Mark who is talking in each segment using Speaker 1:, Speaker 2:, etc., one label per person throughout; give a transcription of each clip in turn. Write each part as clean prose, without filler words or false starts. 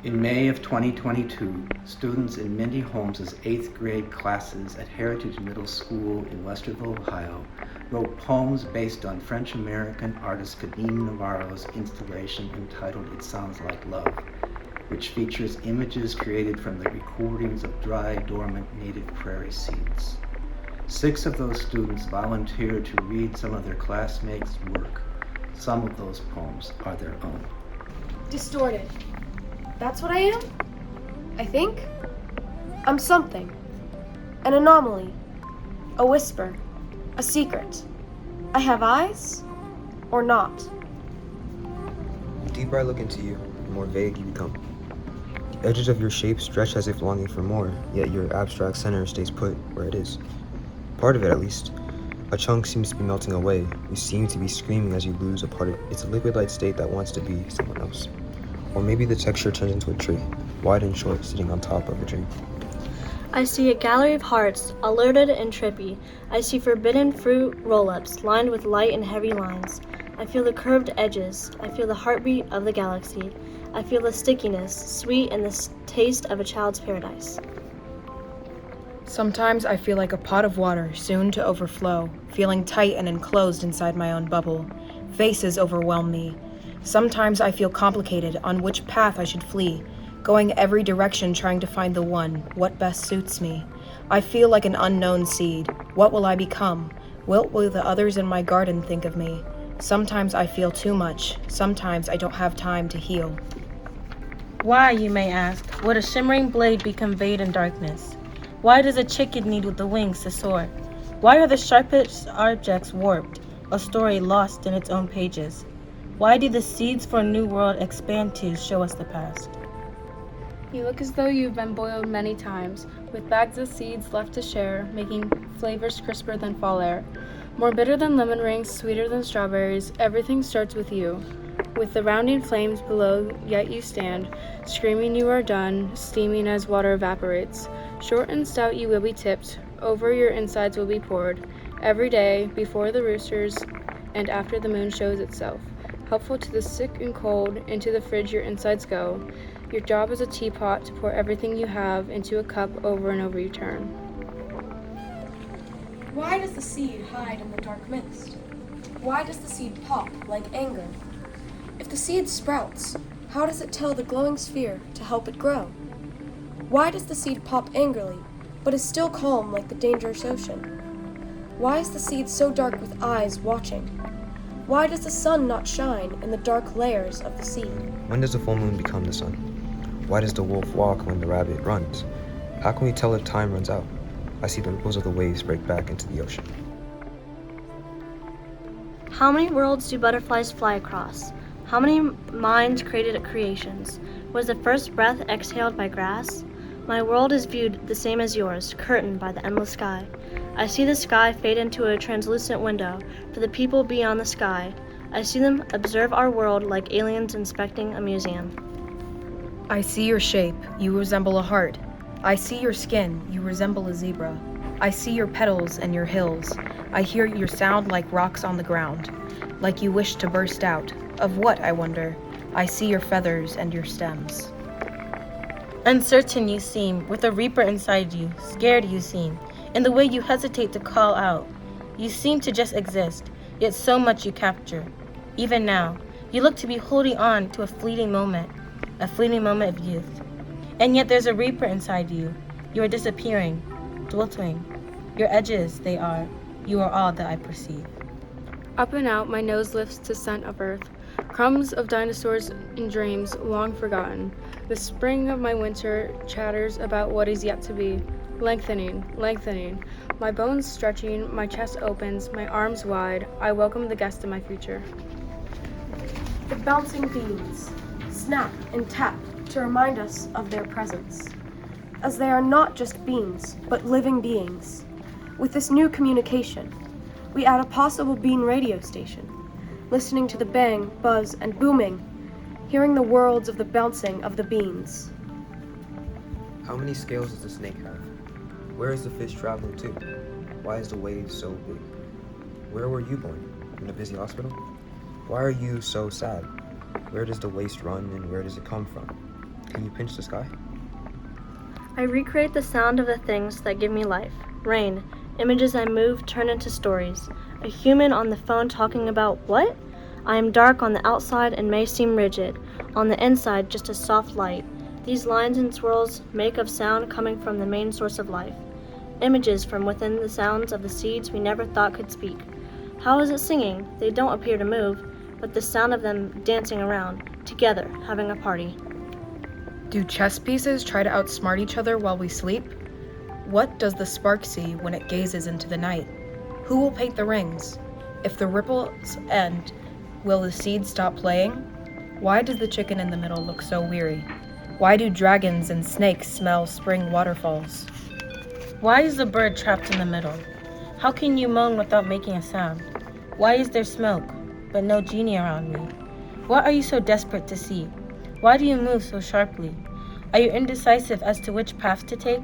Speaker 1: In May of 2022, students in Mindy Holmes' 8th grade classes at Heritage Middle School in Westerville, Ohio, wrote poems based on French-American artist Cadine Navarro's installation entitled It Sounds Like Love, which features images created from the recordings of dry, dormant native prairie seeds. 6 of those students volunteered to read some of their classmates' work. Some of those poems are their own.
Speaker 2: Distorted. That's what I am? I think? I'm something. An anomaly. A whisper. A secret. I have eyes? Or not?
Speaker 3: The deeper I look into you, the more vague you become. The edges of your shape stretch as if longing for more, yet your abstract center stays put where it is. Part of it, at least. A chunk seems to be melting away. You seem to be screaming as you lose a part of it. It's a liquid-like state that wants to be someone else. Or maybe the texture turns into a tree, wide and short, sitting on top of a dream.
Speaker 4: I see a gallery of hearts, alerted and trippy. I see forbidden fruit roll-ups, lined with light and heavy lines. I feel the curved edges. I feel the heartbeat of the galaxy. I feel the stickiness, sweet and the taste of a child's paradise.
Speaker 5: Sometimes I feel like a pot of water soon to overflow, feeling tight and enclosed inside my own bubble. Faces overwhelm me. Sometimes I feel complicated on which path I should flee, going every direction trying to find the one, what best suits me. I feel like an unknown seed. What will I become? What will the others in my garden think of me? Sometimes I feel too much. Sometimes I don't have time to heal.
Speaker 6: Why, you may ask, would a shimmering blade be conveyed in darkness? Why does a chicken need with the wings to soar? Why are the sharpest objects warped, a story lost in its own pages? Why do the seeds for a new world expand to show us the past?
Speaker 7: You look as though you've been boiled many times, with bags of seeds left to share, making flavors crisper than fall air. More bitter than lemon rings, sweeter than strawberries, everything starts with you. With the rounding flames below, yet you stand, screaming you are done, steaming as water evaporates. Short and stout you will be tipped, over your insides will be poured, every day, before the roosters, and after the moon shows itself. Helpful to the sick and cold, into the fridge your insides go. Your job is a teapot to pour everything you have into a cup over and over you turn.
Speaker 2: Why does the seed hide in the dark mist? Why does the seed pop like anger? If the seed sprouts, how does it tell the glowing sphere to help it grow? Why does the seed pop angrily, but is still calm like the dangerous ocean? Why is the seed so dark with eyes watching? Why does the sun not shine in the dark layers of the sea?
Speaker 3: When does the full moon become the sun? Why does the wolf walk when the rabbit runs? How can we tell if time runs out? I see the ripples of the waves break back into the ocean.
Speaker 4: How many worlds do butterflies fly across? How many minds created creations? Was the first breath exhaled by grass? My world is viewed the same as yours, curtained by the endless sky. I see the sky fade into a translucent window for the people beyond the sky. I see them observe our world like aliens inspecting a museum.
Speaker 5: I see your shape. You resemble a heart. I see your skin. You resemble a zebra. I see your petals and your hills. I hear your sound like rocks on the ground, like you wish to burst out. Of what, I wonder? I see your feathers and your stems.
Speaker 6: Uncertain you seem, with a reaper inside you, scared you seem, in the way you hesitate to call out. You seem to just exist, yet so much you capture. Even now, you look to be holding on to a fleeting moment of youth. And yet there's a reaper inside you. You are disappearing, dwindling. Your edges, they are. You are all that I perceive.
Speaker 7: Up and out, my nose lifts to scent of earth, crumbs of dinosaurs in dreams long forgotten. The spring of my winter chatters about what is yet to be, lengthening, lengthening. My bones stretching, my chest opens, my arms wide. I welcome the guest of my future.
Speaker 2: The bouncing beans snap and tap to remind us of their presence, as they are not just beans, but living beings. With this new communication, we add a possible bean radio station, listening to the bang, buzz, and booming, hearing the worlds of the bouncing of the beans.
Speaker 3: How many scales does the snake have? Where is the fish traveling to? Why is the wave so big? Where were you born? In a busy hospital? Why are you so sad? Where does the waste run and where does it come from? Can you pinch the sky?
Speaker 4: I recreate the sound of the things that give me life. Rain, images I move turn into stories. A human on the phone talking about what? I am dark on the outside and may seem rigid. On the inside, just a soft light. These lines and swirls make of sound coming from the main source of life. Images from within the sounds of the seeds we never thought could speak. How is it singing? They don't appear to move, but the sound of them dancing around, together, having a party.
Speaker 5: Do chess pieces try to outsmart each other while we sleep? What does the spark see when it gazes into the night? Who will paint the rings? If the ripples end, will the seeds stop playing? Why does the chicken in the middle look so weary? Why do dragons and snakes smell spring waterfalls?
Speaker 6: Why is the bird trapped in the middle? How can you moan without making a sound? Why is there smoke, but no genie around me? What are you so desperate to see? Why do you move so sharply? Are you indecisive as to which path to take?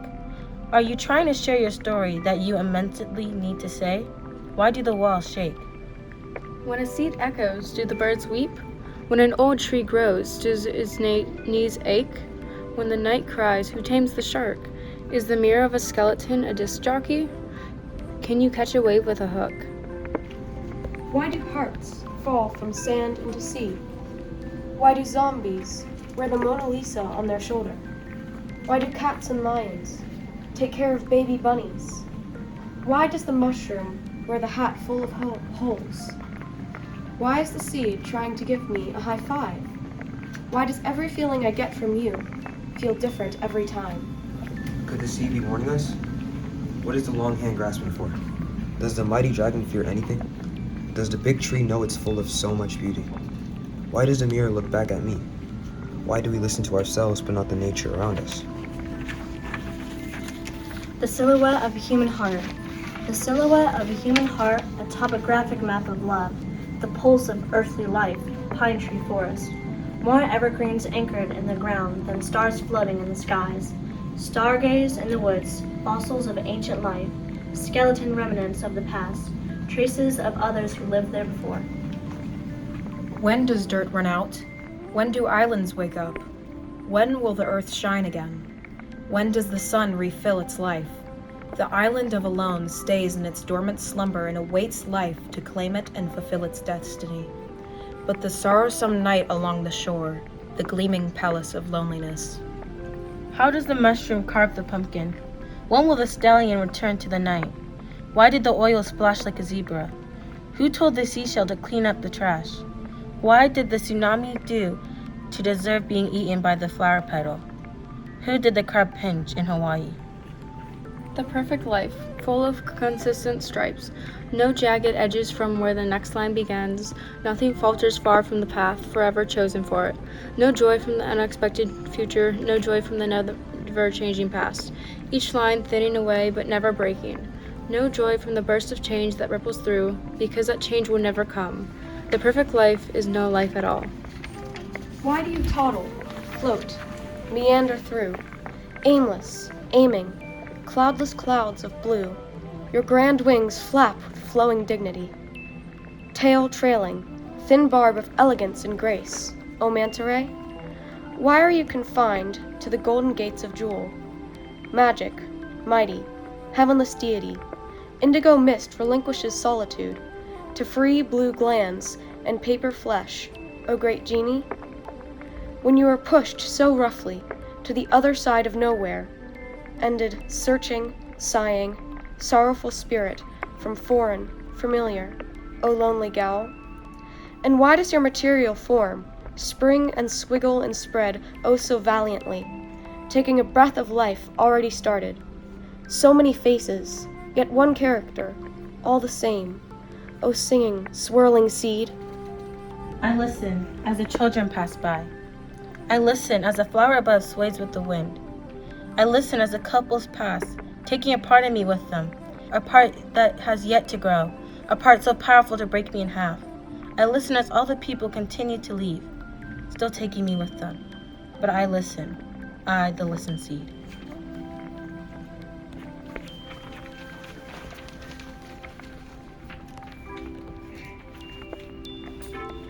Speaker 6: Are you trying to share your story that you immensely need to say? Why do the walls shake?
Speaker 7: When a seed echoes, do the birds weep? When an old tree grows, does its knees ache? When the night cries, who tames the shark? Is the mirror of a skeleton a disc jockey? Can you catch a wave with a hook?
Speaker 2: Why do hearts fall from sand into sea? Why do zombies wear the Mona Lisa on their shoulder? Why do cats and lions take care of baby bunnies? Why does the mushroom wear the hat full of holes? Why is the seed trying to give me a high five? Why does every feeling I get from you feel different every time?
Speaker 3: Could the sea be warning us? What is the long hand grasping for? Does the mighty dragon fear anything? Does the big tree know it's full of so much beauty? Why does the mirror look back at me? Why do we listen to ourselves but not the nature around us?
Speaker 4: The silhouette of a human heart. The silhouette of a human heart, a topographic map of love. The pulse of earthly life, pine tree forest. More evergreens anchored in the ground than stars floating in the skies. Stargaze in the woods, fossils of ancient life, skeleton remnants of the past, traces of others who lived there before.
Speaker 5: When does dirt run out? When do islands wake up? When will the earth shine again? When does the sun refill its life? The island of alone stays in its dormant slumber and awaits life to claim it and fulfill its destiny. But the sorrowsome night along the shore, the gleaming palace of loneliness.
Speaker 6: How does the mushroom carve the pumpkin? When will the stallion return to the night? Why did the oil splash like a zebra? Who told the seashell to clean up the trash? Why did the tsunami do to deserve being eaten by the flower petal? Who did the crab pinch in Hawaii?
Speaker 7: The perfect life, full of consistent stripes, no jagged edges from where the next line begins, nothing falters far from the path forever chosen for it, no joy from the unexpected future, no joy from the never-changing past, each line thinning away but never breaking, no joy from the burst of change that ripples through, because that change will never come. The perfect life is no life at all.
Speaker 2: Why do you toddle, float, meander through, aimless, aiming, cloudless clouds of blue? Your grand wings flap with flowing dignity, tail trailing, thin barb of elegance and grace. O manta ray, why are you confined to the golden gates of jewel? Magic, mighty, heavenless deity, indigo mist relinquishes solitude to free blue glands and paper flesh, O great genie. When you are pushed so roughly to the other side of nowhere, ended searching, sighing, sorrowful spirit from foreign, familiar, O lonely gal. And why does your material form spring and swiggle and spread oh so valiantly, taking a breath of life already started? So many faces, yet one character, all the same, O singing, swirling seed.
Speaker 6: I listen as the children pass by. I listen as the flower above sways with the wind. I listen as the couples pass, taking a part of me with them, a part that has yet to grow, a part so powerful to break me in half. I listen as all the people continue to leave, still taking me with them. But I listen, I, the listen seed.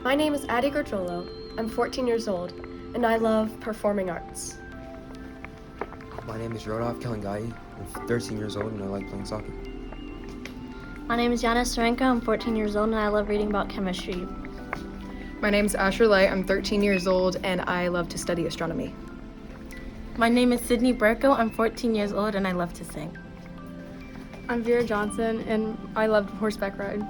Speaker 2: My name is Addie Gargiolo. I'm 14 years old. and I love performing arts.
Speaker 3: My name is Rodolph Kalangai. I'm 13 years old and I like playing soccer.
Speaker 4: My name is Yana Sarenka. I'm 14 years old and I love reading about chemistry.
Speaker 5: My name's Asher Light. I'm 13 years old and I love to study astronomy.
Speaker 6: My name is Sydney Burko. I'm 14 years old and I love to sing.
Speaker 7: I'm Vera Johnson, and I love horseback ride.